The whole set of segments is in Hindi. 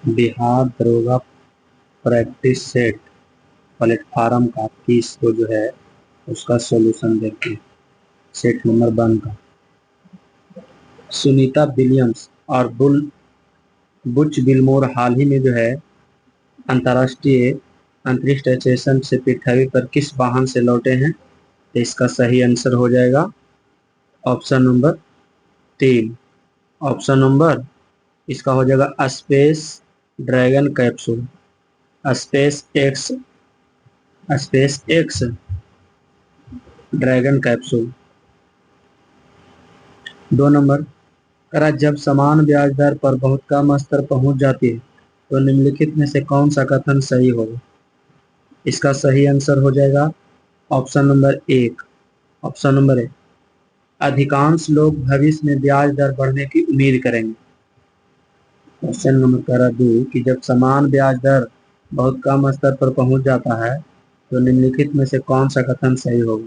बिहार दरोगा प्रैक्टिस सेट प्लेटफार्म का 30 को जो है उसका सॉल्यूशन देखते हैं। सेट नंबर 1 का सुनीता विलियम्स और बुच बिलमोर हाल ही में जो है अंतर्राष्ट्रीय अंतरिक्ष स्टेशन से पृथ्वी पर किस वाहन से लौटे हैं। तो इसका सही आंसर हो जाएगा ऑप्शन नंबर 3। ऑप्शन नंबर इसका हो जाएगा space dragon capsule. Space x space x dragon capsule. 2 number करा जब समान ब्याज दर पर बहुत कम स्तर पहुंच जाती है तो निम्नलिखित में से कौन सा कथन सही होगा। इसका सही आंसर हो जाएगा ऑप्शन नंबर 1। ऑप्शन नंबर 1 अधिकांश लोग भविष्य में ब्याज दर बढ़ने की उम्मीद करेंगे। क्वेश्चन नंबर करा 2 कि जब समान ब्याज दर बहुत कम स्तर पर पहुंच जाता है तो निम्नलिखित में से कौन सा कथन सही होगा।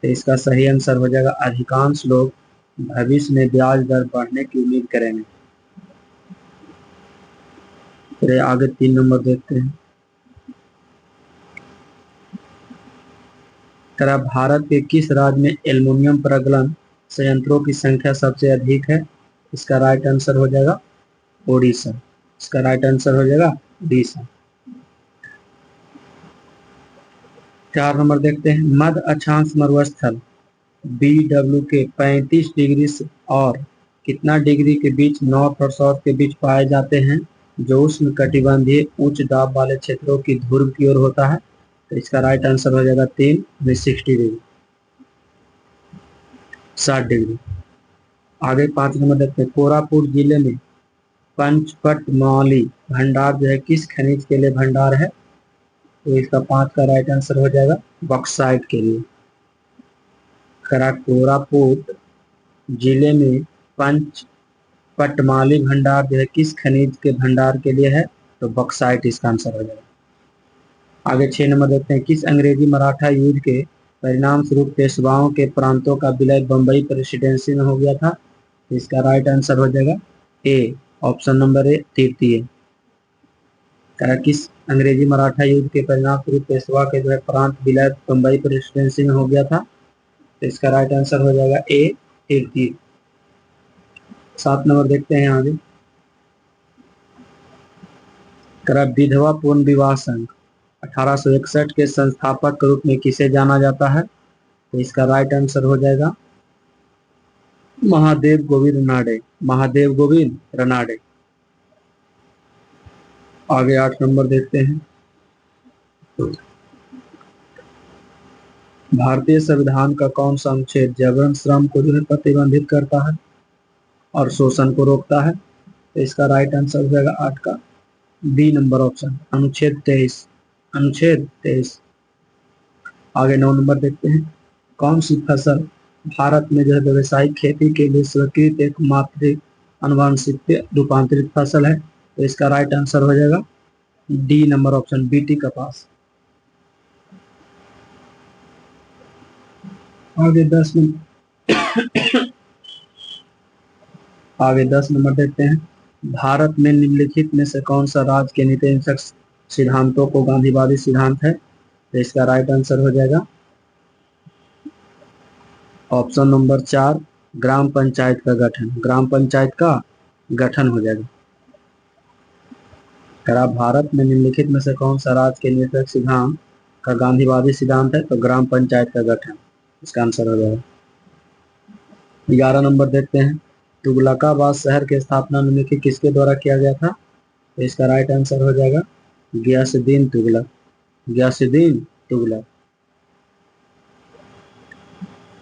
तो इसका सही आंसर हो जाएगा अधिकांश लोग भविष्य में ब्याज दर बढ़ने की उम्मीद करेंगे। फिर आगे 3 नंबर देखते हैं। करा भारत के किस राज्य में एल्युमिनियम प्रगलन संयंत्रों की संख्या सबसे अधिक है। इसका राइट आंसर हो जाएगा ओडिशा। इसका राइट आंसर हो जाएगा ओडिशा। 4 नंबर देखते हैं। मध्य अक्षांश मरुस्थल BW के 35 डिग्री से और कितना डिग्री के बीच नॉर्थ और साउथ के बीच पाए जाते हैं जो उष्ण कटिबंधीय उच्च दाब वाले क्षेत्रों की ध्रुव की ओर होता है। तो इसका राइट आंसर हो जाएगा 3 60 डिग्री 60 डिग्री। आगे 5 नंबर देखते हैं। कोरापुट जिले में पंचपटमौली भंडार जो है किस खनिज के लिए भंडार है। तो इसका 5 का राइट आंसर हो जाएगा बॉक्साइट के लिए। कोरापुट जिले में पंचपटमौली भंडार जो है किस खनिज के भंडार के लिए है। तो बॉक्साइट इसका आंसर हो जाएगा। आगे 6 नंबर देखते हैं। किस अंग्रेजी मराठा युद्ध के परिणाम स्वरूप पेशवाओं के प्रांतों का विलय बंबई प्रेसिडेंसी में हो गया था। इसका राइट आंसर हो जाएगा ए ऑप्शन नंबर ए तृतीय। किस अंग्रेजी मराठा युद्ध के परिणाम स्वरूप पेशवा के जो है प्रांत विलय बंबई प्रेसिडेंसी में हो गया था। तो इसका राइट आंसर हो जाएगा ए तृतीय। 7 नंबर देखते हैं आगे। विधवा पूर्ण विवाह संघ 1861 के संस्थापक के रूप में किसे जाना जाता है। तो इसका राइट आंसर हो जाएगा महादेव गोविंद रनाडे। महादेव गोविंद रनाडे। आगे 8 नंबर देखते हैं। भारतीय संविधान का कौन सा अनुच्छेद जबरन श्रम को जो है प्रतिबंधित करता है और शोषण को रोकता है। तो इसका राइट आंसर हो जाएगा 8 का बी नंबर ऑप्शन अनुच्छेद 23। अनुच्छेद 23। आगे 9 नंबर देखते हैं। कौन सी फसल भारत में जो है व्यवसायिक खेती के लिए स्वीकृत एकमात्र अनुवांशिक रूपांतरित फसल है। तो इसका राइट आंसर हो जाएगा डी नंबर ऑप्शन बीटी कपास। आगे 10 नंबर देखते हैं। भारत में निम्नलिखित में से कौन सा राज्य के नीति हिंसक सिद्धांतों को गांधीवादी सिद्धांत है। तो इसका राइट आंसर हो जाएगा ऑप्शन नंबर 4 ग्राम पंचायत का गठन। ग्राम पंचायत का गठन हो जाएगा। भारत में निम्नलिखित में से कौन सा राज्य के नीति सिद्धांत का गांधीवादी सिद्धांत है। तो ग्राम पंचायत का गठन इसका आंसर हो जाएगा। 11 नंबर देखते हैं। तुगलकाबाद शहर की स्थापना निम्नलिखित किसके द्वारा किया गया था। तो इसका राइट आंसर हो जाएगा गियासुद्दीन तुगलक। गियासुद्दीन तुगलक।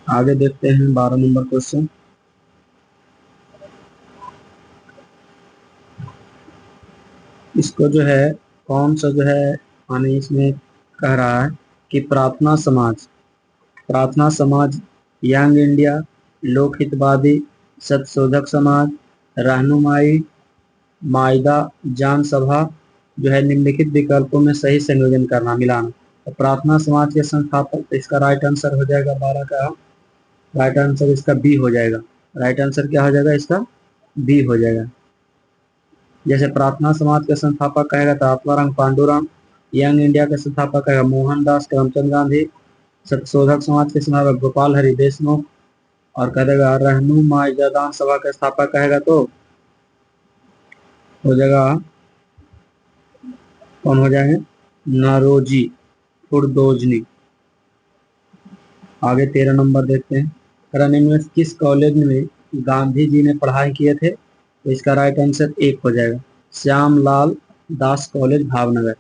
आगे देखते हैं 12 नंबर क्वेश्चन। इसको जो है कौन सा जो है माने इसमें कह रहा है कि प्रार्थना समाज यंग इंडिया लोकहितवादी सत्यशोधक समाज रहनुमाई मायदा जान सभा जो है निम्नलिखित विकल्पों में सही संयोजन करना मिलाना। तो प्रार्थना समाज के संस्थापक इसका राइट आंसर हो जाएगा 12 का राइट आंसर इसका बी हो जाएगा। राइट आंसर क्या हो जाएगा इसका बी हो जाएगा। जैसे प्रार्थना समाज के संस्थापक कहेगा तो आत्माराम पांडुरंग, यंग इंडिया के संस्थापक कहेगा मोहनदास करमचंद गांधी, सत्यशोधक समाज के संस्थापक गोपाल हरि देशमुख, और कहेगा रहनुमा दान सभा के स्थापक कहेगा तो हो जाएगा, कौन हो जाएंगे, नारोजी खुरदोजनी। आगे 13 नंबर देखते हैं, रनिंग में किस कॉलेज में गांधी जी ने पढ़ाई किए थे, तो इसका राइट आंसर एक हो जाएगा, श्यामलाल दास कॉलेज भावनगर,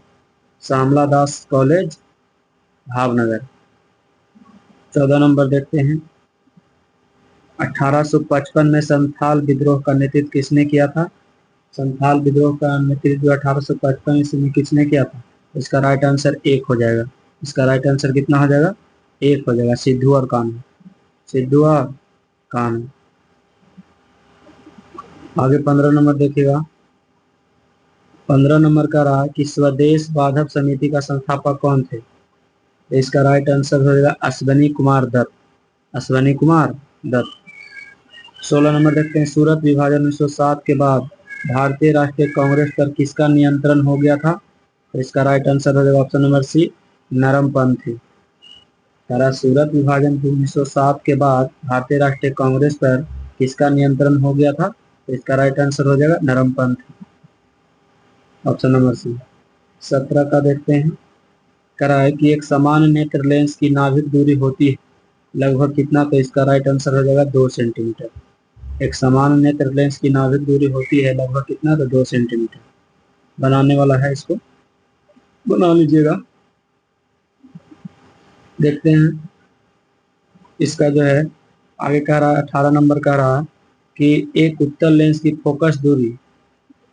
श्यामला दास कॉलेज भावनगर। 14 नंबर देखते हैं, 1855 में संथाल विद्रोह का नेतृत्व किसने किया था, संथाल विद्रोह का नेतृत्व 1855 ईस्वी में किसने किया था, इसका राइट आंसर एक हो जाएगा, इसका राइट आंसर कितना हो जाएगा, एक हो जाएगा, सिद्धू और कान्हू, सिद्धू और कान्हू। आगे 15 नंबर देखिएगा, 15 नंबर का रहा कि स्वदेश बाधव समिति का संस्थापक कौन थे, इसका राइट आंसर हो जाएगा अश्वनी कुमार दत्त, अश्वनी कुमार दत्त। 16 नंबर देखते हैं, सूरत विभाजन 1907 के बाद भारतीय राष्ट्रीय कांग्रेस पर किसका नियंत्रण हो गया था, तो इसका राइट आंसर हो जाएगा ऑप्शन नंबर सी, नरमपंथी। सारा सूरत विभाजन 1907 के बाद भारतीय राष्ट्रीय कांग्रेस पर किसका नियंत्रण हो गया था, तो इसका राइट आंसर हो जाएगा नरमपंथी, ऑप्शन नंबर सी। 17 का देखते हैं, करा है कि एक समान नेत्र लेंस की नाभिक दूरी होती है लगभग कितना, तो इसका राइट आंसर हो जाएगा 2 सेंटीमीटर। एक समान नेत्र लेंस की नाभिक दूरी होती है लगभग कितना, तो 2 सेंटीमीटर। बनाने वाला है, इसको बना लीजिएगा। देखते हैं इसका जो है, आगे कह रहा है 18 नंबर कह रहा है कि एक उत्तल लेंस की फोकस दूरी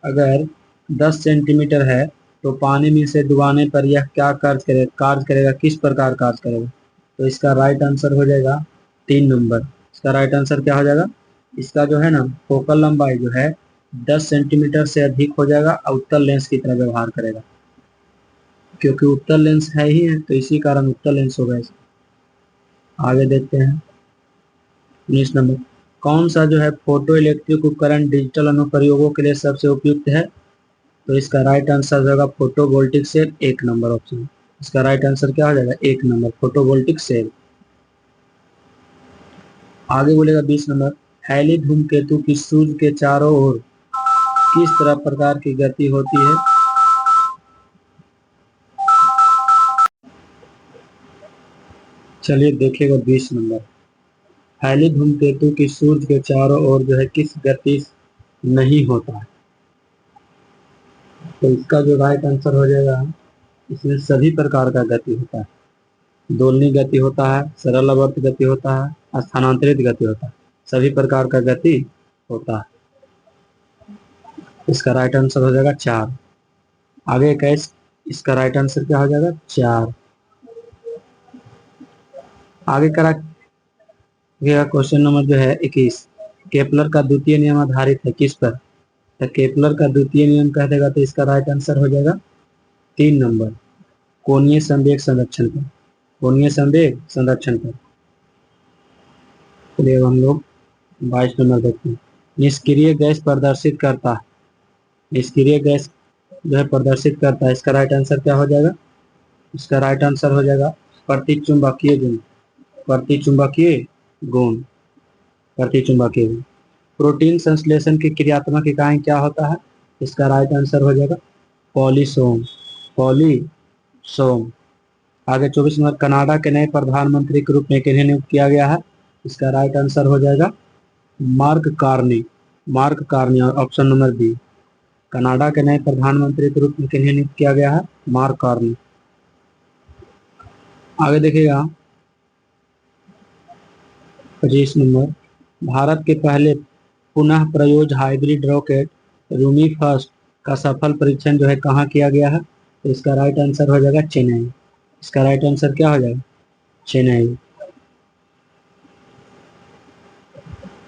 अगर 10 सेंटीमीटर है तो पानी में से डुबाने पर यह क्या कार्य करेगा, किस प्रकार कार्य करेगा, तो इसका राइट आंसर हो जाएगा 3 नंबर। इसका राइट आंसर क्या हो जाएगा, इसका जो है ना फोकल लंबाई जो है 10 सेंटीमीटर से अधिक हो जाएगा और उत्तल लेंस की तरह व्यवहार करेगा, क्योंकि उत्तल लेंस है ही है तो इसी कारण उत्तल लेंस होगा इसका। आगे देखते हैं 19 नंबर, कौन सा जो है फोटो इलेक्ट्रिक उपकरण डिजिटल अनुप्रयोगों के लिए सबसे उपयुक्त है, तो इसका राइट आंसर होगा फोटोवोल्टिक सेल, 1 नंबर ऑप्शन। इसका राइट आंसर क्या हो जाएगा, 1 नंबर फोटोवोल्टिक सेल। आगे बोलेगा 20 नंबर, हैली धूमकेतु की सूर्य के चारों ओर किस तरह प्रकार की गति होती है, चलिए देखिएगा 20 नंबर, हैली धूमकेतु की सूर्य के चारों ओर जो है किस गति नहीं होता है, तो इसका जो राइट आंसर हो जाएगा, इसमें सभी प्रकार का गति होता है, दोलनी गति होता है, सरल आवर्त गति होता है, स्थानांतरित गति होता है, सभी प्रकार का गति होता है। इसका राइट आंसर हो जाएगा 4। आगे 21, इसका राइट आंसर क्या हो जाएगा 4। आगे करा क्वेश्चन नंबर जो है 21, केपलर का द्वितीय नियम आधारित है किस पर, तो केपलर का द्वितीय नियम कह देगा तो इसका राइट आंसर हो जाएगा 3 नंबर, कोणीय संवेग संरक्षण पर, कोणीय संवेग संरक्षण पर। चलिए हम लोग 22 नंबर देखते हैं, निष्क्रिय गैस प्रदर्शित करता है, निष्क्रिय गैस जो है प्रदर्शित करता है, इसका राइट आंसर क्या हो जाएगा, इसका राइट आंसर हो जाएगा प्रतिचुंबकीय गुण, प्रतिचुंबकीय गुण, प्रतिचुंबकीय गुण। प्रोटीन संश्लेषण की क्रियात्मक इकाई क्या होता है, इसका राइट आंसर हो जाएगा पॉलीसोम, पॉलीसोम। आगे 24 नंबर, कनाडा के नए प्रधानमंत्री के रूप में किन्हें नियुक्त किया गया है, इसका राइट आंसर हो जाएगा Mark Carney, Mark Carney, option number B. Canada के नए प्रधानमंत्री के रूप में किन्हें नियुक्त किया गया है, मार्क कार्नी। आगे देखिएगा 25 नंबर, भारत के पहले पुनः प्रयोज हाइब्रिड रॉकेट रूमी फर्स्ट का सफल परीक्षण जो है कहाँ किया गया है, तो इसका राइट आंसर हो जाएगा चेन्नई, इसका राइट आंसर क्या हो जाएगा, चेन्नई।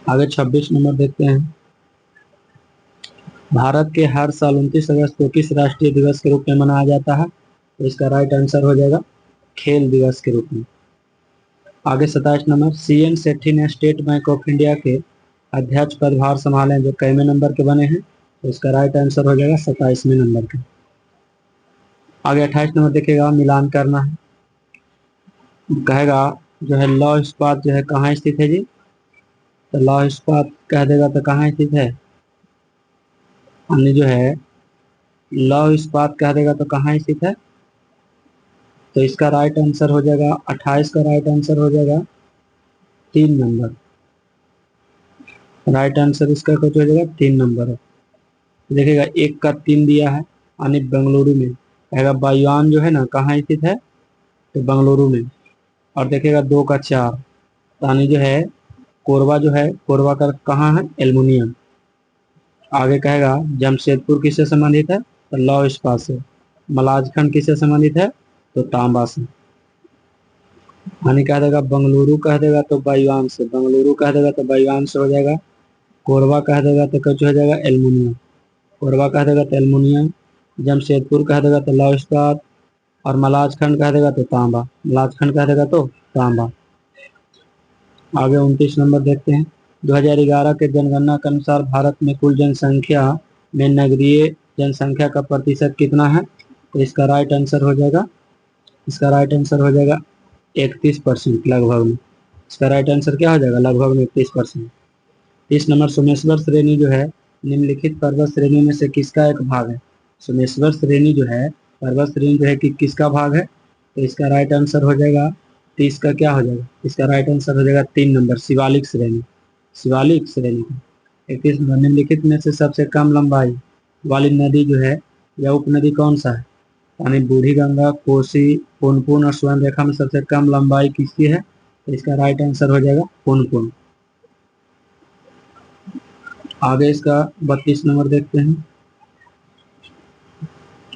आगे 26 नंबर देखते हैं, भारत के हर साल 29 अगस्त को किस राष्ट्रीय दिवस के रूप में मनाया जाता है, तो इसका राइट आंसर हो जाएगा खेल दिवस के रूप में। आगे 27 नंबर, CN सेठी ने स्टेट बैंक ऑफ इंडिया के अध्यक्ष पदभार संभाले जो कैमे नंबर के बने हैं, तो इसका राइट आंसर हो जाएगा 27वें नंबर का। आगे 28 नंबर देखिएगा, मिलान करना है। कहेगा जो है लौह इस्पात जो है कहाँ स्थित है जी, तो लौह इस्पात कह देगा तो कहाँ स्थित है, हमने जो है लौह इस्पात कह देगा तो कहाँ स्थित है, तो इसका राइट आंसर हो जाएगा 28 का राइट आंसर हो जाएगा 3 नंबर। राइट आंसर इसका कुछ हो जाएगा 3 नंबर है। देखिएगा 1 का 3 दिया है यानी बेंगलुरु में। कहेगा बायुआन जो है ना कहाँ स्थित है, तो बेंगलुरु में। और देखिएगा 2 का 4 यानी जो है कोरबा जो है, कोरबा का कहाँ है, एल्युमिनियम। आगे कहेगा जमशेदपुर किससे संबंधित है, तो लौह इस्पात से। मलाजखंड किससे संबंधित है, तो तांबा से। यानी कह देगा बंगलुरु कह देगा तो बायुआन से, बंगलुरु कह देगा तो बायुआन से हो जाएगा। कोरबा कह देगा तो कुछ हो जाएगा एल्युमिनियम, कोरबा कह देगा तो एल्युमिनियम। जमशेदपुर कह देगा तो लौह इस्पात, और मलाजखंड कह देगा तो तांबा, मलाजखंड कह देगा तो तांबा। आगे 29 नंबर देखते हैं। 2011 के जनगणना के अनुसार भारत में कुल जनसंख्या में नगरीय जनसंख्या का प्रतिशत कितना है, तो इसका राइट आंसर हो जाएगा, इसका राइट आंसर हो जाएगा 31% लगभग में। इसका राइट आंसर क्या हो जाएगा, लगभग में 31%। 30 नंबर, सोमेश्वर श्रेणी जो है निम्नलिखित पर्वत श्रेणी में से किसका एक भाग है। सोमेश्वर श्रेणी जो है, पर्वत श्रेणी जो है कि किसका भाग है, तो इसका राइट आंसर हो जाएगा 30 का क्या हो जाएगा, इसका राइट आंसर हो जाएगा 3 नंबर, शिवालिक श्रेणी, शिवालिक श्रेणी। 31 नंबर, निम्नलिखित में से सबसे कम लंबाई वाली नदी जो है या उपनदी कौन सा है, यानी बूढ़ी गंगा, कोसी, पुनपुन और स्वर्ण रेखा में सबसे कम लंबाई किसकी है, तो इसका राइट आंसर हो जाएगा पुनपुन। आगे इसका 32 नंबर देखते हैं।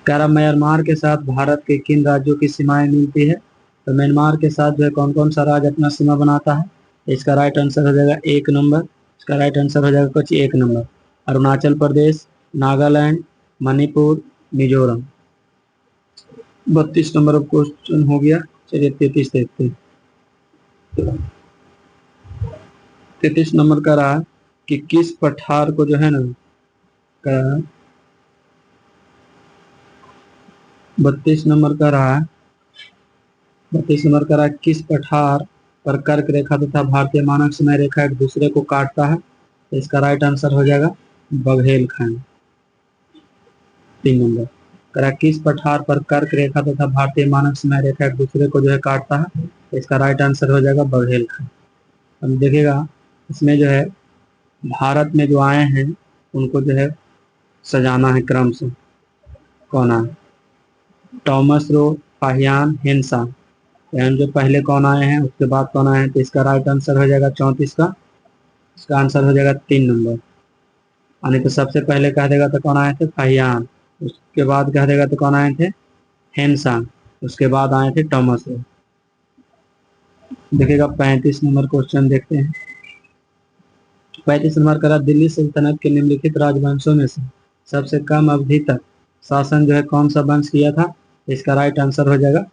कह म्यांमार के साथ भारत के किन राज्यों की सीमाएं मिलती है, तो म्यांमार के साथ जो है कौन कौन सा राज्य अपना सीमा बनाता है, इसका राइट आंसर हो जाएगा 1 नंबर, इसका राइट आंसर हो जाएगा कुछ 1 number, Arunachal Pradesh, Nagaland, Manipur, Mizoram. 32 number question हो गया। चलिए 33 देखते हैं। 33 नंबर का रहा कि किस पठार को जो है ना, 32 नंबर का रहा है, 32 नंबर का रहा किस पठार पर कर्क रेखा तथा भारतीय मानक समय रेखा एक दूसरे को काटता है, तो इसका राइट आंसर हो जाएगा बघेलखंड। 3 नंबर करा किस पठार पर कर्क रेखा तथा भारतीय मानक समय रेखा एक दूसरे को जो है काटता है, तो इसका राइट आंसर हो जाएगा बघेलखंड। अब देखिएगा इसमें जो है भारत में जो आए हैं उनको जो है सजाना है क्रम से। कौन आए, टॉमस रो, फाहियान, हेनसा, जो पहले कौन आए हैं उसके बाद कौन आए हैं, तो इसका राइट आंसर हो जाएगा 34 का, इसका आंसर हो जाएगा 3 नंबर। यानी तो सबसे पहले कह देगा तो कौन आए थे, फाहियान, उसके बाद कह देगा तो कौन आए थे, हेनसा, उसके बाद आए थे टॉमस रो। देखिएगा 35 नंबर क्वेश्चन देखते हैं। 35 नंबर करा दिल्ली सल्तनत के निम्नलिखित राजवंशों में से सबसे कम अवधि तक शासन जो है कौन सा वंश किया था, इसका राइट आंसर हो जाएगा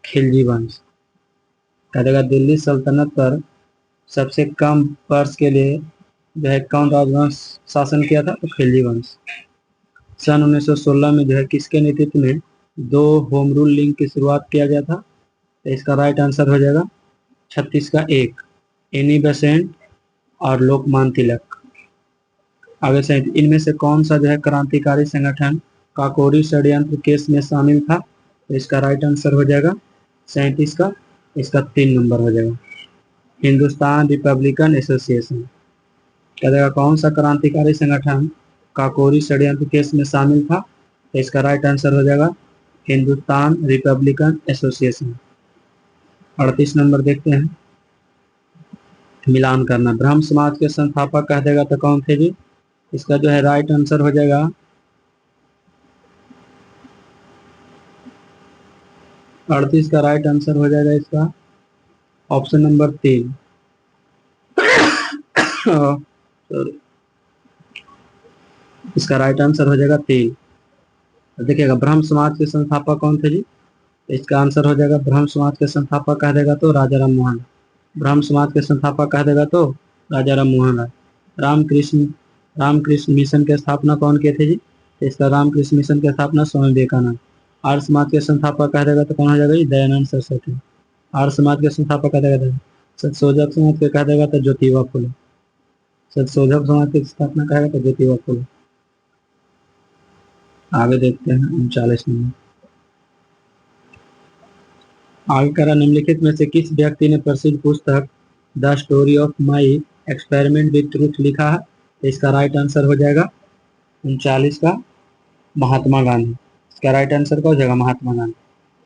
खिलजी वंश। कह देगा दिल्ली सल्तनत पर सबसे कम वर्ष के लिए जो है कौन राजवंश शासन किया था, तो खिलजी वंश। सन 1916 में जो है किसके नेतृत्व में 2 होम रूल लीग की शुरुआत किया गया था, तो इसका राइट आंसर हो जाएगा 36 का 1, एनी बेसेंट और लोकमान तिलक। आगे से इनमें से कौन सा जो है क्रांतिकारी संगठन काकोरी षड्यंत्र केस में शामिल था, तो इसका राइट आंसर हो जाएगा 37 का, इसका 3 नंबर हो जाएगा हिंदुस्तान रिपब्लिकन एसोसिएशन। कह देगा कौन सा क्रांतिकारी संगठन काकोरी षड्यंत्र केस में शामिल था, तो इसका राइट आंसर हो जाएगा हिंदुस्तान रिपब्लिकन एसोसिएशन। 38 नंबर देखते हैं, मिलान करना। ब्रह्म समाज के संस्थापक कह देगा तो कौन थे जी, इसका जो है राइट आंसर हो जाएगा 38 का राइट आंसर हो जाएगा इसका ऑप्शन नंबर 3। इसका राइट आंसर हो जाएगा 3। देखिएगा ब्रह्म समाज के संस्थापक कौन थे जी, इसका आंसर हो जाएगा ब्रह्म समाज के संस्थापक कह देगा तो राजा राम मोहन, ब्रह्म समाज के संस्थापक कह देगा तो राजा राम मोहन राय। रामकृष्ण रामकृष्ण मिशन की स्थापना कौन किए थे जी? तो इसका रामकृष्ण मिशन की स्थापना स्वामी विवेकानंद। आर्य समाज के संस्थापक कहा जाएगा तो कौन हो जाएगा जी? दयानंद सरस्वती। आर्य समाज के संस्थापक कहा जाएगा सदशोधक समाज के कहा जाएगा तो ज्योतिबा फुले। सदशोधक समाज की स्थापना कहा जाएगा तो ज्योतिबा फुले। आगे देखते हैं 39 नंबर। आगे कह रहा निम्नलिखित में से किस व्यक्ति ने प्रसिद्ध पुस्तक the story of my experiment with truth लिखा है? तो इसका राइट आंसर हो जाएगा 39 का महात्मा गांधी। इसका राइट आंसर क्या हो जाएगा? महात्मा गांधी।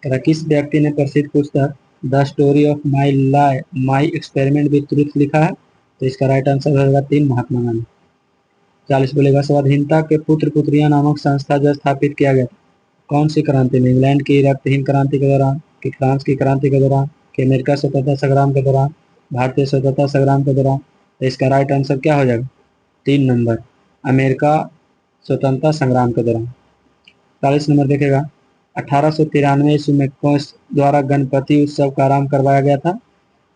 कह रहा किस व्यक्ति ने प्रसिद्ध पुस्तक the story of my experiment with truth लिखा है? तो इसका राइट आंसर हो जाएगा 3 महात्मा गांधी। 40 बोलेगा स्वाधीनता के पुत्र पुत्रियां नामक संस्था जो स्थापित किया गया कौन सी क्रांति में? इंग्लैंड की रक्तहीन क्रांति के दौरान, कि फ्रांस की क्रांति के दौरान, कि अमेरिका स्वतंत्रता संग्राम के दौरान, भारतीय स्वतंत्रता संग्राम के दौरान? तो इसका राइट आंसर क्या हो जाएगा? 3 नंबर, अमेरिका स्वतंत्रता संग्राम के दौरान। 40 नंबर देखेगा 1893 ईस्वी में कौन द्वारा गणपति उत्सव का आरंभ करवाया गया था?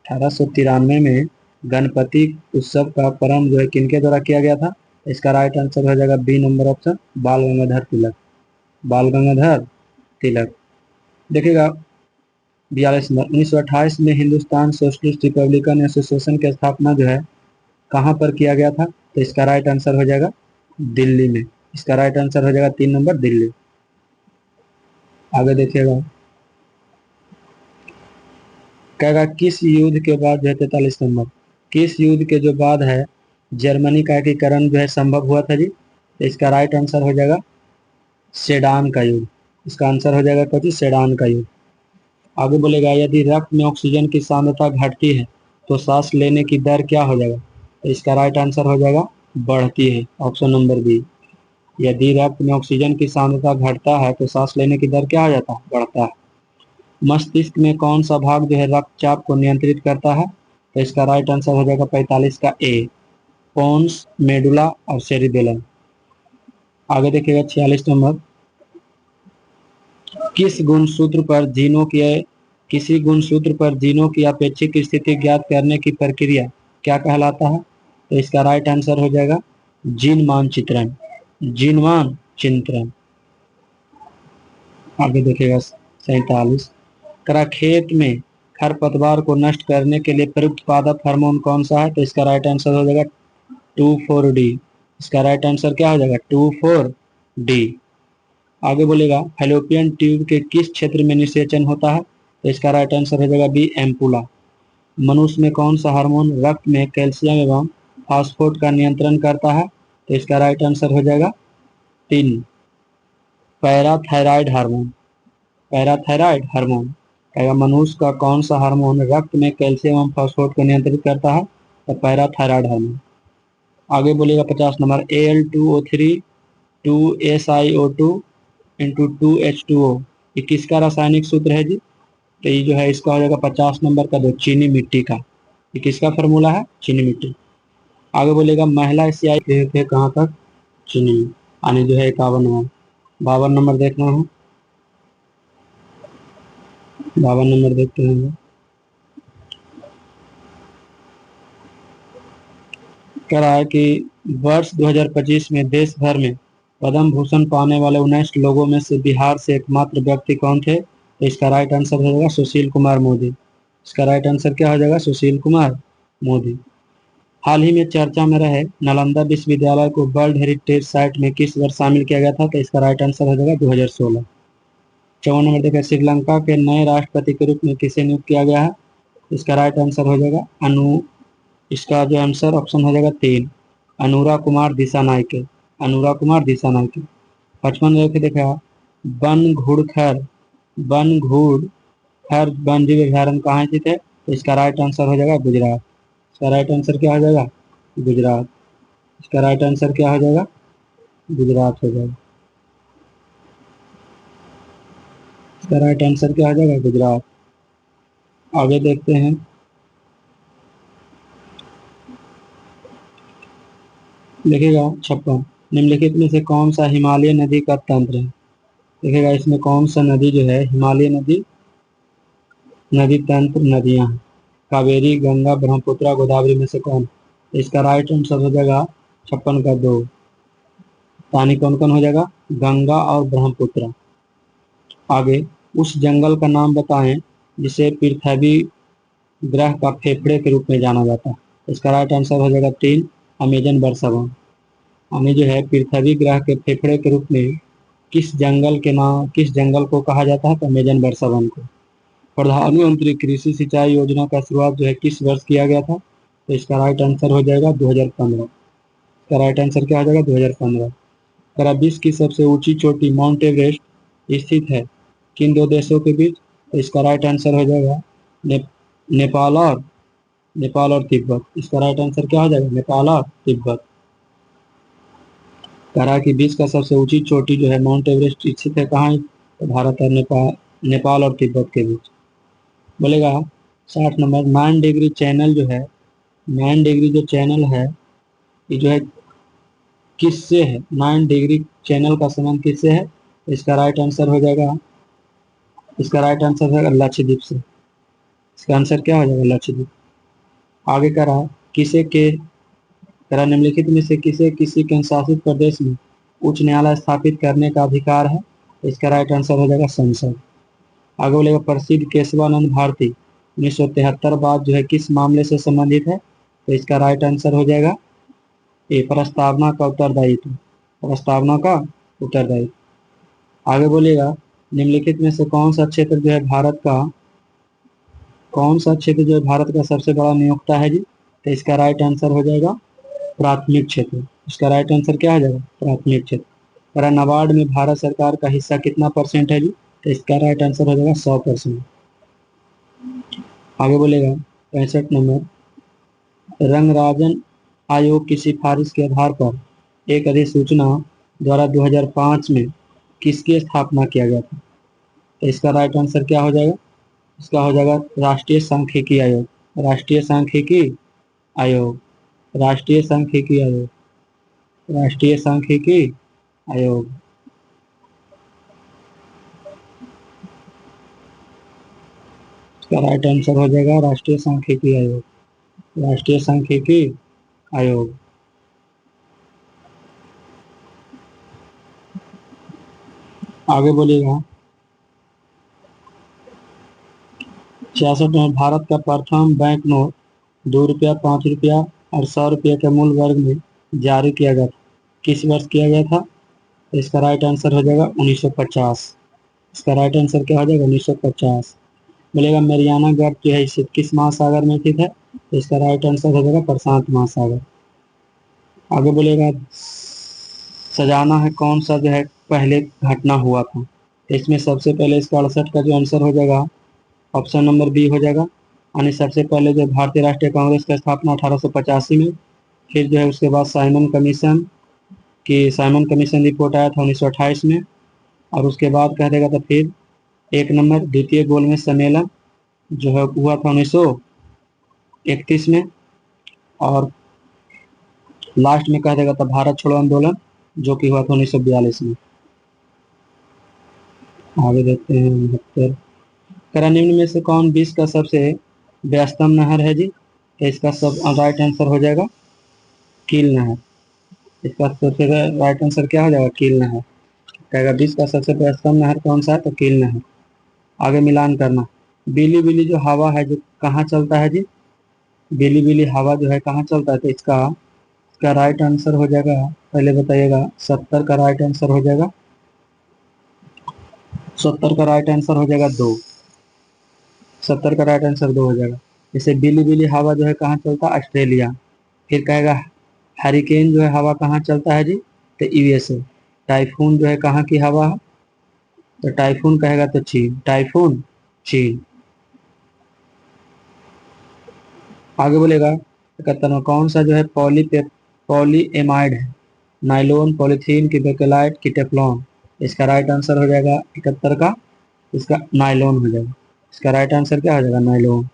1893 में गणपति उत्सव का प्रारंभ जो है किनके द्वारा किया गया था? इसका राइट आंसर हो जाएगा बी नंबर ऑप्शन, बाल गंगाधर तिलक। बाल गंगाधर तिलक। देखिएगा 42 नंबर 1928 में हिंदुस्तान सोशलिस्ट रिपब्लिकन एसोसिएशन की स्थापना जो है कहाँ पर किया गया था? तो इसका राइट आंसर हो जाएगा दिल्ली में। इसका राइट आंसर हो जाएगा 3 नंबर, दिल्ली। आगे देखिएगा कहेगा किस युद्ध के बाद जो है 43 नंबर, किस युद्ध के जो बाद है जर्मनी का एकीकरण जो है संभव हुआ था जी? तो इसका राइट आंसर हो जाएगा सेडान का युद्ध। इसका आंसर हो जाएगा क्या? सेडान का युद्ध। आगे बोलेगा यदि रक्त में ऑक्सीजन की सांद्रता घटती है तो सांस लेने की दर क्या हो जाएगा? तो इसका राइट आंसर हो जाएगा बढ़ती है, ऑप्शन नंबर बी। यदि रक्त में ऑक्सीजन की सांद्रता घटता है तो सांस लेने की दर क्या हो जाता है? बढ़ता है। मस्तिष्क में कौन सा भाग जो है रक्तचाप को नियंत्रित करता है? तो इसका राइट आंसर हो जाएगा 45 का ए, पोन्स, मेडुला और सेरिबेलम। आगे देखिएगा 46 नंबर किस गुणसूत्र पर जीनों की किसी गुणसूत्र पर जीनों की अपेक्षिक स्थिति ज्ञात करने की प्रक्रिया क्या कहलाता है? तो इसका राइट आंसर हो जाएगा जीन मानचित्रण। जीन मानचित्रण। आगे देखिएगा 47 करा खेत में खरपतवार को नष्ट करने के लिए प्रयुक्त पादप हार्मोन कौन सा है? तो इसका राइट आंसर हो जाएगा 2,4-D। इसका राइट आंसर क्या हो जाएगा? 2,4-D। आगे बोलेगा फैलोपियन ट्यूब के किस क्षेत्र में निषेचन होता है? तो इसका राइट आंसर हो जाएगा बी, एम्पुला। मनुष्य में कौन सा हार्मोन रक्त में कैल्शियम एवं फास्फोरेट का नियंत्रण करता है? तो इसका राइट आंसर हो जाएगा 3, पैराथायराइड हार्मोन। पैराथायराइड हार्मोन कहेगा मनुष्य का कौन सा हार्मोन रक्त में कैल्शियम एवं फास्फोरेट को नियंत्रित करता है? तो पैराथायराइड हार्मोन। आगे बोलेगा 50 number Al2O3 2SiO2 into 2H2O ये किसका रासायनिक सूत्र है जी? तो ये जो है इसका हो जाएगा 50 नंबर का, दो चीनी मिट्टी का। ये किसका फॉर्मूला है? चीनी मिट्टी। आगे बोलेगा महिला एशियाई थे कहाँ तक? चीनी। यानी जो है 51 52 नंबर देखना है। 52 नंबर देखते हैं। कह रहा है कि वर्ष 2025 में देश भर में पद्म भूषण पाने वाले 19 लोगों में से बिहार से एकमात्र व्यक्ति कौन थे? तो इसका राइट आंसर हो जाएगा सुशील कुमार मोदी। इसका राइट आंसर क्या हो जाएगा? सुशील कुमार मोदी। हाल ही में चर्चा में रहे नालंदा विश्वविद्यालय को वर्ल्ड हेरिटेज साइट में किस वर्ष शामिल किया गया था? तो इसका राइट आंसर हो जाएगा 2016। 54 नंबर देखिए श्रीलंका के नए राष्ट्रपति के रूप में किसे नियुक्त किया गया है? इसका राइट आंसर हो जाएगा इसका जो आंसर ऑप्शन हो जाएगा 3, अनुरा कुमार दिसानायके। अनुरा कुमार दिसानायके। 55 देखा वन घुड़खर वन्यजीव अभ्यारण्य कहाँ स्थित है? तो इसका राइट आंसर हो जाएगा गुजरात। इसका राइट आंसर क्या हो जाएगा? गुजरात। इसका राइट आंसर क्या हो जाएगा? गुजरात हो जाएगा। इसका राइट आंसर क्या हो जाएगा? गुजरात। आगे देखते हैं देखिएगा 56 निम्नलिखित में से कौन सा हिमालय नदी का तंत्र है? देखिएगा इसमें कौन सा नदी जो है हिमालय नदी तंत्र नदियां हैं? कावेरी, गंगा, ब्रह्मपुत्र, गोदावरी में से कौन? इसका राइट आंसर हो जाएगा 56 का 2, पानी कौन कौन हो जाएगा? गंगा और ब्रह्मपुत्र। आगे, उस जंगल का नाम बताएं जिसे पृथ्वी ग्रह का फेफड़े के रूप में जाना जाता है। इसका राइट आंसर हो जाएगा 3, अमेजन वर्षावन। हमें जो है पृथ्वी ग्रह के फेफड़े के रूप में किस जंगल को कहा जाता है? तो अमेजन वर्षावन को। प्रधानमंत्री कृषि सिंचाई योजना का शुरुआत जो है किस वर्ष किया गया था? तो इसका राइट आंसर हो जाएगा 2015। इसका राइट आंसर क्या हो जाएगा? 2015। अगर विश्व की सबसे ऊंची चोटी माउंट एवरेस्ट स्थित है किन दो देशों के बीच? तो इसका राइट आंसर हो जाएगा ने, नेपाल और तिब्बत। इसका राइट आंसर क्या हो जाएगा? नेपाल और तिब्बत। करा कि विश्व का सबसे ऊंची चोटी जो है माउंट एवरेस्ट स्थित है कहाँ है? तो भारत और नेपाल और तिब्बत के बीच। बोलेगा 60 नंबर, 9 डिग्री चैनल जो है, 9 डिग्री जो चैनल है ये जो है किससे है? 9 डिग्री चैनल का संबंध किससे है? तो इसका राइट आंसर हो जाएगा लक्षद्वीप से। इसका आंसर क्या हो जाएगा? लक्षद्वीप। आगे कह रहा किसे के कह रहा निम्नलिखित में से किसे किसी केंद्र शासित प्रदेश में उच्च न्यायालय स्थापित करने का अधिकार है? तो इसका राइट आंसर हो जाएगा संसद। आगे बोलेगा प्रसिद्ध केशवानंद भारती 1973 बाद जो है किस मामले से संबंधित है? तो इसका राइट आंसर हो जाएगा ए, प्रस्तावना का उत्तरदायित्व। प्रस्तावना का उत्तरदायित्व। आगे बोलेगा निम्नलिखित में से कौन सा क्षेत्र जो है भारत का सबसे बड़ा नियोक्ता है जी? तो इसका राइट आंसर हो जाएगा प्राथमिक क्षेत्र। इसका राइट आंसर क्या हो जाएगा? प्राथमिक क्षेत्र। और नाबार्ड में भारत सरकार का हिस्सा कितना % है जी? तो इसका राइट आंसर हो जाएगा 100%। आगे बोलेगा 65 नंबर, रंगराजन आयोग की सिफारिश के आधार पर एक अधिसूचना द्वारा 2005 में किसकी स्थापना किया गया था? तो इसका राइट आंसर क्या हो जाएगा? इसका हो जाएगा राष्ट्रीय सांख्यिकी आयोग। राष्ट्रीय सांख्यिकी आयोग। राष्ट्रीय सांख्यिकी आयोग। राष्ट्रीय सांख्यिकी आयोग। इसका राइट आंसर हो जाएगा राष्ट्रीय सांख्यिकी आयोग। राष्ट्रीय सांख्यिकी आयोग। आगे बोलिएगा 66 में भारत का प्रथम बैंक नोट 2 रुपया, 5 रुपया और 100 रुपये के मूल वर्ग में जारी किया गया था, किस वर्ष किया गया था? तो इसका राइट आंसर हो जाएगा 1950। इसका राइट आंसर क्या हो जाएगा? 1950। बोलेगा मरियाना गर्त जो है स्थित किस महासागर में स्थित है? तो इसका राइट आंसर हो जाएगा प्रशांत महासागर। आगे बोलेगा सजाना है कौन सा जो है पहले घटना हुआ था? तो इसमें सबसे पहले इसका 68 का जो आंसर हो जाएगा ऑप्शन नंबर बी हो जाएगा। यानी सबसे पहले जो भारतीय राष्ट्रीय कांग्रेस का स्थापना 1885 में, फिर जो है उसके बाद साइमन कमीशन रिपोर्ट आया था 1928 में, और उसके बाद कह देगा तो फिर 1 नंबर द्वितीय गोलमेज सम्मेलन जो है हुआ था 1931 में, और लास्ट में कह देगा तो भारत छोड़ो आंदोलन जो कि हुआ था 1942 में। आगे देखते हैं 72। करा निम्न में से कौन विश्व का सबसे व्यस्तम नहर है जी? तो इसका सब राइट आंसर हो जाएगा कील नहर। इसका सबसे राइट आंसर क्या हो जाएगा? कील नहर। कहेगा विश्व का सबसे व्यस्तम नहर कौन सा है? तो कील नहर। आगे मिलान करना, बिली बिली जो हवा है जो कहाँ चलता है जी? बिली बिली हवा जो है कहाँ चलता है? तो इसका राइट आंसर हो जाएगा, पहले बताइएगा 70 का राइट आंसर हो जाएगा, 70 का राइट आंसर हो जाएगा 2। 70 का राइट आंसर 2 हो जाएगा। जैसे बिली बिली हवा जो है कहाँ चलता है? ऑस्ट्रेलिया। फिर कहेगा हरिकेन जो है हवा कहाँ चलता है जी? तो यूएसए। टाइफून जो है कहाँ की हवा है? तो टाइफून कहेगा तो चीन। टाइफून चीन। आगे बोलेगा 71 कौन सा जो है पॉलीएमाइड है? नाइलोन, पॉलीथीन की बेकेलाइट की टेफ्लॉन? इसका राइट आंसर हो जाएगा 71 का, इसका नाइलोन हो जाएगा। इसका राइट आंसर क्या हो जाएगा? नाइलोन।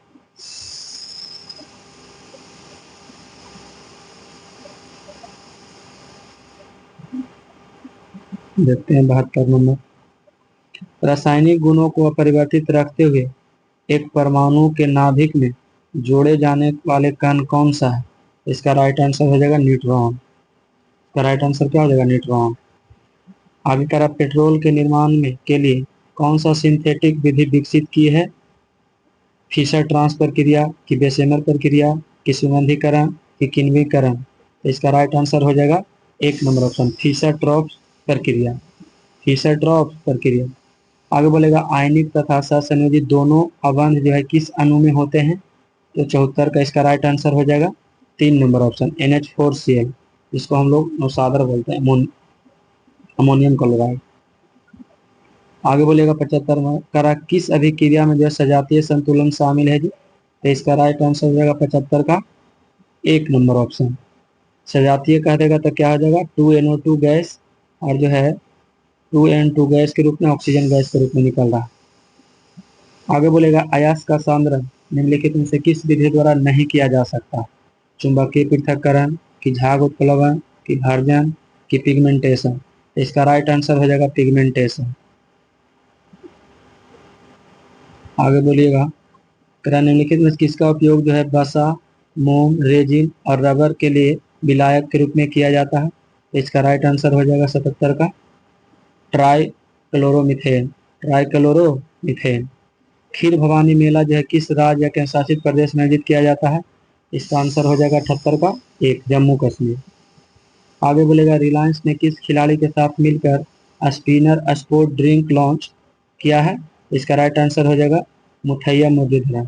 देखते हैं 72 नंबर, रासायनिक गुणों को अपरिवर्तित रखते हुए एक परमाणु के नाभिक में जोड़े जाने वाले कण कौन सा है? इसका राइट आंसर हो जाएगा न्यूट्रॉन। इसका राइट आंसर क्या हो जाएगा? न्यूट्रॉन। आगे कह रहा पेट्रोल के निर्माण में के लिए कौन सा सिंथेटिक विधि विकसित की है? फिशर ट्रांसफर क्रिया की बेसेमर प्रक्रिया की सुगंधीकरण की किण्वीकरण? तो इसका राइट आंसर हो जाएगा 1 नंबर ऑप्शन फिशर ट्रॉप प्रक्रिया। फिशर ट्रॉप प्रक्रिया। आगे बोलेगा आयनिक तथा सहसंयोजित दोनों अबंध जो है किस अणु में होते हैं? तो 74 का इसका राइट आंसर हो जाएगा 3 नंबर ऑप्शन NH4Cl, जिसको हम लोग नौसादर बोलते हैं, अमोनियम क्लोराइड। आगे बोलेगा 75 में करा किस अभिक्रिया में जो है सजातीय संतुलन शामिल है जी? तो इसका राइट आंसर हो जाएगा 75 का 1 नंबर ऑप्शन सजातीय कह देगा तो क्या हो जाएगा 2NO2 गैस, और जो है 2N2 गैस के रूप में ऑक्सीजन गैस के रूप में निकल रहा है। आगे बोलेगा अयस्क का सांद्रण निम्नलिखित में से किस विधि द्वारा नहीं किया जा सकता? चुंबकीय पृथक्करण की झाग उत्प्लवन की भर्जन की पिगमेंटेशन? इसका राइट आंसर हो जाएगा पिगमेंटेशन। आगे बोलिएगा निम्नलिखित में किसका उपयोग जो है वसा, मोम, रेजिन और रबर के लिए विलायक के रूप में किया जाता है? इसका राइट आंसर हो जाएगा 77 का trichloromethane. Trichloromethane. Kheer Bhawani मेला जो है किस राज्य या केंद्र शासित प्रदेश में आयोजित किया जाता है? इसका आंसर हो जाएगा 78 का 1 जम्मू कश्मीर। आगे बोलेगा रिलायंस ने किस खिलाड़ी के साथ मिलकर स्पिनर स्पोर्ट ड्रिंक लॉन्च किया है? इसका राइट आंसर हो जाएगा मुथैया मोगेद्रा।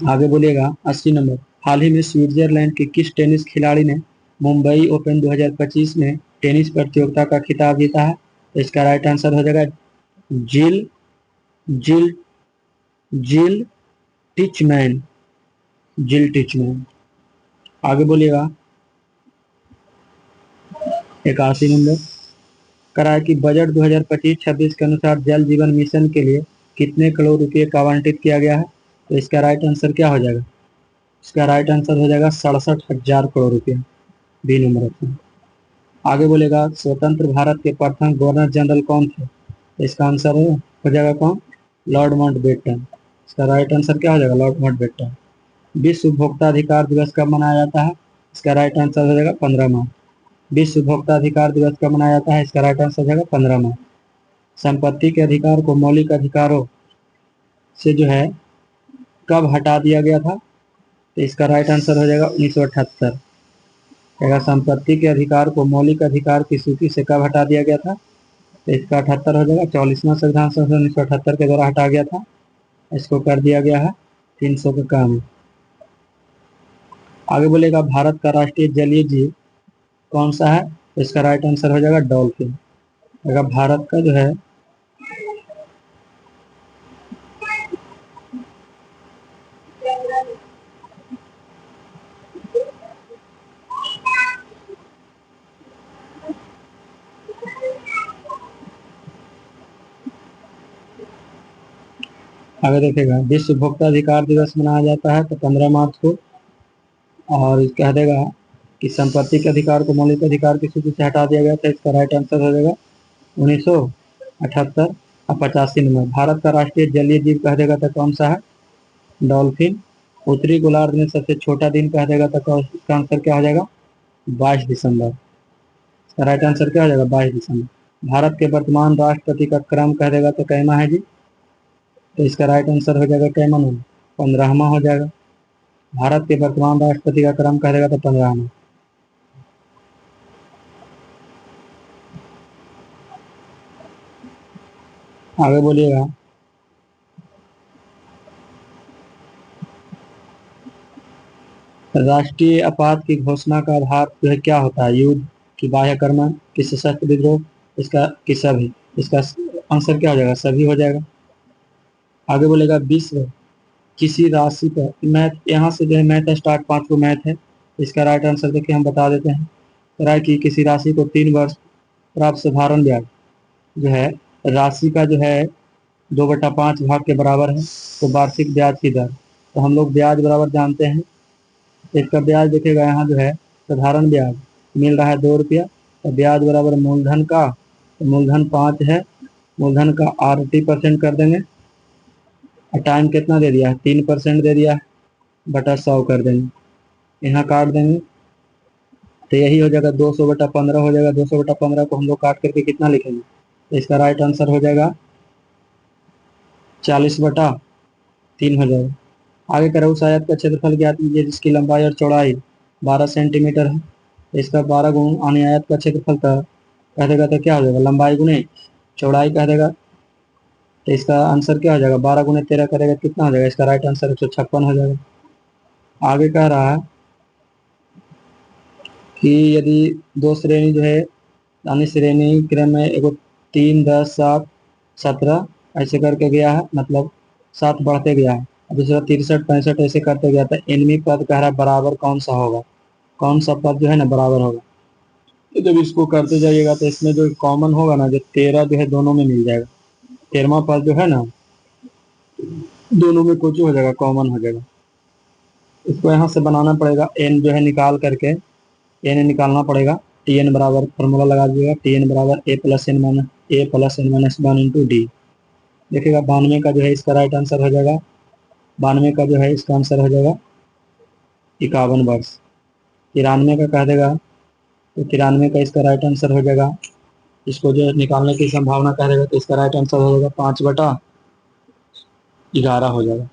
आगे बोलिएगा 80 नंबर हाल ही में स्विट्जरलैंड के किस टेनिस खिलाड़ी ने मुंबई ओपन 2025 में टेनिस प्रतियोगिता का खिताब जीता है? इसका राइट आंसर हो जाएगा जिल जिल जिल टिचमैन। जिल टिचमैन। आगे बोलिएगा 81 नंबर करा कि बजट 2025-26 के अनुसार जल जीवन मिशन के लिए कितने करोड़ रुपए का आवंटित किया गया है? तो इसका राइट आंसर क्या हो जाएगा? इसका राइट आंसर हो जाएगा 67,000 करोड़ रुपया। B number option. आगे बोलेगा स्वतंत्र भारत के प्रथम गवर्नर जनरल कौन थे? तो इसका आंसर हो जाएगा कौन? Lord Mountbatten. इसका राइट आंसर क्या हो जाएगा? Lord Mountbatten. विश्व उपभोक्ता अधिकार दिवस कब मनाया जाता है? इसका राइट आंसर हो जाएगा 15 मार्च। विश्व उपभोक्ता अधिकार दिवस कब मनाया जाता है? इसका राइट आंसर हो जाएगा 15 मार्च। संपत्ति के अधिकार को मौलिक अधिकारों से जो है कब हटा दिया गया था? तो इसका राइट आंसर हो जाएगा 1978। संपत्ति के अधिकार को मौलिक अधिकार की सूची से कब हटा दिया गया था? तो इसका 78 हो जाएगा 44वां संविधान संशोधन 1978 के द्वारा हटा गया था। इसको कर दिया गया है 300 का काम। आगे बोलेगा भारत का राष्ट्रीय जलीय जीव कौन सा है? तो इसका राइट आंसर हो जाएगा डॉल्फिन। अगर भारत का जो है आगे देखेगा विश्व उपभोक्ता अधिकार दिवस मनाया जाता है तो 15 मार्च को, और कह देगा कि संपत्ति के अधिकार को मौलिक अधिकार की सूची से हटा दिया गया था। इसका राइट आंसर हो जाएगा 1978। और 85 नंबर भारत का राष्ट्रीय जलीय जीव कह देगा तो कौन सा है? डॉल्फिन। उत्तरी गोलार्ध में सबसे छोटा दिन कह देगा तो इसका आंसर क्या हो जाएगा? 22 दिसंबर। इसका राइट आंसर क्या हो जाएगा? 22 दिसंबर। भारत के वर्तमान राष्ट्रपति का क्रम कह देगा तो कैमा है जी? तो इसका राइट आंसर हो जाएगा कैमन 15वां हो जाएगा। भारत के वर्तमान राष्ट्रपति का क्रम कह देगा तो 15वां। आगे बोलिएगा राष्ट्रीय आपात की घोषणा का आधार जो है क्या होता है? युद्ध की बाह्य आक्रमण की सशस्त्र विद्रोह इसका कि सभी? इसका आंसर क्या हो जाएगा? सभी हो जाएगा। आगे बोलेगा विश्व किसी राशि पर मैथ, यहाँ से जो है मैथ स्टार्ट 5 को मैथ है। इसका राइट आंसर देखिए हम बता देते हैं। कह कि किसी राशि को 3 वर्ष प्राप्त साधारण ब्याज जो है राशि का जो है 2/5 भाग के बराबर है तो वार्षिक ब्याज की दर। तो हम लोग ब्याज बराबर जानते हैं। इसका ब्याज देखेगा यहाँ जो है साधारण ब्याज मिल रहा है 2 रुपया, तो ब्याज बराबर मूलधन का, तो मूलधन 5 है, मूलधन का 80% कर देंगे और टाइम कितना दे दिया है? 3% दे दिया है, बटा 100 कर देंगे। यहाँ काट देंगे तो यही हो जाएगा 200/15 हो जाएगा। 200/15 को हम लोग काट करके कितना लिखेंगे, तो इसका राइट आंसर हो जाएगा 40/3 हो जाएगा। आगे करो उस आयत का क्षेत्रफल ज्ञात कीजिए जिसकी लंबाई और चौड़ाई 12 सेंटीमीटर है। तो इसका 12 गुण आने आयत का क्षेत्रफल का कह देगा तो क्या हो जाएगा, लंबाई गुने चौड़ाई कह देगा। तो इसका आंसर क्या हो जाएगा, 12 × 13 करेगा कितना हो जाएगा, इसका राइट आंसर 156 हो जाएगा। आगे कह रहा है कि यदि दो श्रेणी जो है यानी श्रेणी क्रम में एगो 3, 10, 7, 17 ऐसे करके गया है, मतलब 7 बढ़ते गया है, और दूसरा 63, 65 ऐसे करते गया था। इनमी पद कह रहा है बराबर कौन सा होगा, कौन सा पद जो है ना बराबर होगा। तो जब इसको करते जाइएगा तो इसमें जो कॉमन होगा ना, जो 13 जो है दोनों में मिल जाएगा। 13वां पद जो है ना दोनों में कुछ हो जाएगा, कॉमन हो जाएगा। इसको यहाँ से बनाना पड़ेगा, एन जो है निकाल करके एन निकालना पड़ेगा। टी एन बराबर फॉर्मूला लगा दीजिएगा, टी एन बराबर a+n-1 देखिएगा 92 का जो है इसका राइट आंसर हो जाएगा, 92 का जो है इसका आंसर हो जाएगा 51 वर्ष। 93 का कह देगा तो 93 का इसका राइट आंसर हो जाएगा, इसको जो निकालने की संभावना कह देगा तो इसका राइट आंसर हो जाएगा 5/11 हो जाएगा।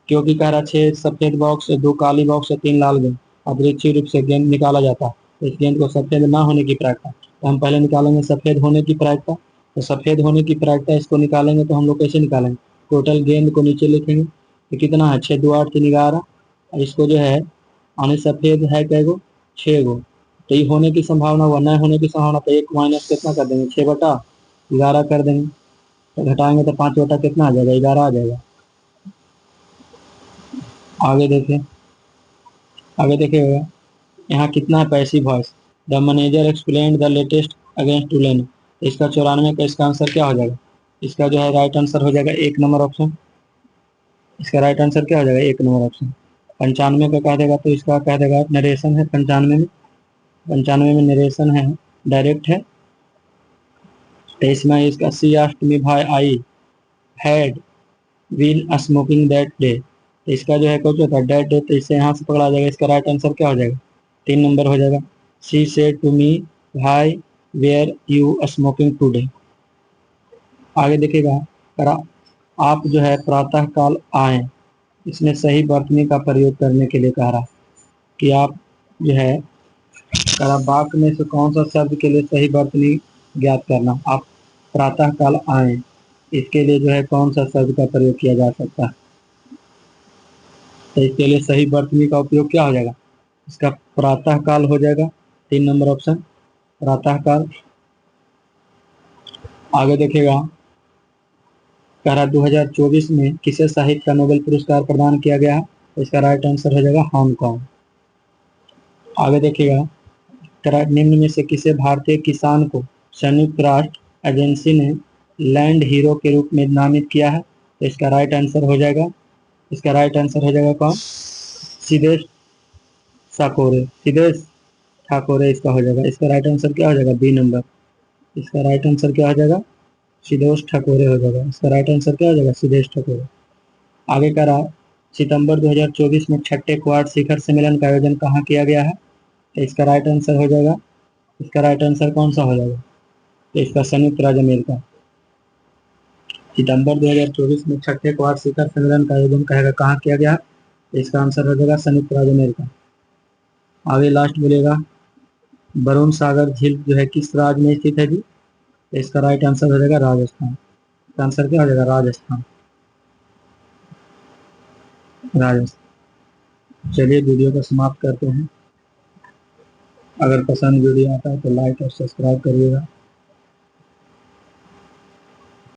क्योंकि कह रहा 6 सफेद बॉक्स, 2 काली बॉक्स और 3 लाल गेंद अदृच्छिक रूप से गेंद निकाला जाता है। तो इस गेंद को सफेद ना होने की प्रायिकता, तो हम पहले निकालेंगे सफेद होने की प्रायिकता। तो सफेद होने की प्रायिकता इसको निकालेंगे तो हम लोग कैसे निकालेंगे, टोटल गेंद को नीचे लिखेंगे तो कितना है 6 2 8 3 11। और इसको जो है आने सफेद है कै गो, 6 गो। तो ये होने की संभावना हुआ, न होने की संभावना, तो 1 माइनस कितना कर देंगे 6/11 कर देंगे। तो घटाएंगे तो 5 बटा कितना आ जाएगा 11 आ जाएगा। आगे देखें, आगे देखिएगा यहाँ कितना है passive voice, the manager explain the latest against two lane. इसका 94 का इसका आंसर क्या हो जाएगा, इसका जो है राइट आंसर हो जाएगा 1 नंबर ऑप्शन। इसका राइट आंसर क्या हो जाएगा 1 नंबर ऑप्शन। 95 का कह देगा तो इसका कह देगा नरेशन है 95 में, 95 में नरेशन है, डायरेक्ट है। तो इसमें इसका सी आस्क्ड मी भाई I had been smoking that day. तो इसका जो है कुछ होता है डेट डे, तो इससे यहाँ से पकड़ा जाएगा, इसका राइट आंसर क्या हो जाएगा 3 नंबर हो जाएगा। शी सेड टू मी भाई वेयर यू स्मोकिंग टूडे। आगे देखिएगा करा आप जो है प्रातः काल आए, इसमें सही वर्तनी का प्रयोग करने के लिए कह रहा कि आप जो है करा वाक्य में से कौन सा शब्द के लिए सही वर्तनी ज्ञात करना। आप प्रातः काल आए, इसके लिए जो है कौन सा शब्द का प्रयोग किया जा सकता है, तो इसके लिए सही वर्तनी का उपयोग क्या हो जाएगा, इसका प्रातः काल हो जाएगा 3 नंबर ऑप्शन प्रातः काल। आगे देखिएगा कह रहा 2024 में किसे साहित्य का नोबेल पुरस्कार प्रदान किया गया है, तो इसका राइट आंसर हो जाएगा हांगकांग। आगे देखिएगा कह रहा निम्न में से किसे भारतीय किसान को संयुक्त राष्ट्र एजेंसी ने लैंड हीरो के रूप में नामित किया है, तो इसका राइट आंसर हो जाएगा, इसका राइट आंसर हो जाएगा कौन, सिद्धेश ठाकोरे, सिद्धेश ठाकोरे इसका हो जाएगा। इसका राइट आंसर क्या हो जाएगा बी नंबर, इसका राइट आंसर क्या हो जाएगा सिद्धेश ठाकोरे हो जाएगा। इसका राइट आंसर क्या हो जाएगा सिद्धेश ठाकोरे। आगे का रहा सितंबर 2024 में छठे क्वाड शिखर सम्मेलन का आयोजन कहाँ किया गया है, तो इसका राइट आंसर हो जाएगा, इसका राइट आंसर कौन सा हो जाएगा, तो इसका संयुक्त राज्य अमेरिका। सितंबर 2024 में छठे क्वाड शिखर सम्मेलन का आयोजन कहेगा कहाँ किया गया, तो इसका आंसर हो जाएगा संयुक्त राज्य अमेरिका। आगे लास्ट बोलेगा वरुण सागर झील जो है किस राज्य में स्थित है जी, तो इसका राइट आंसर हो जाएगा राजस्थान। इसका आंसर क्या हो जाएगा राजस्थान, राजस्थान। चलिए वीडियो को समाप्त करते हैं। अगर पसंद वीडियो आता है तो लाइक और सब्सक्राइब करिएगा।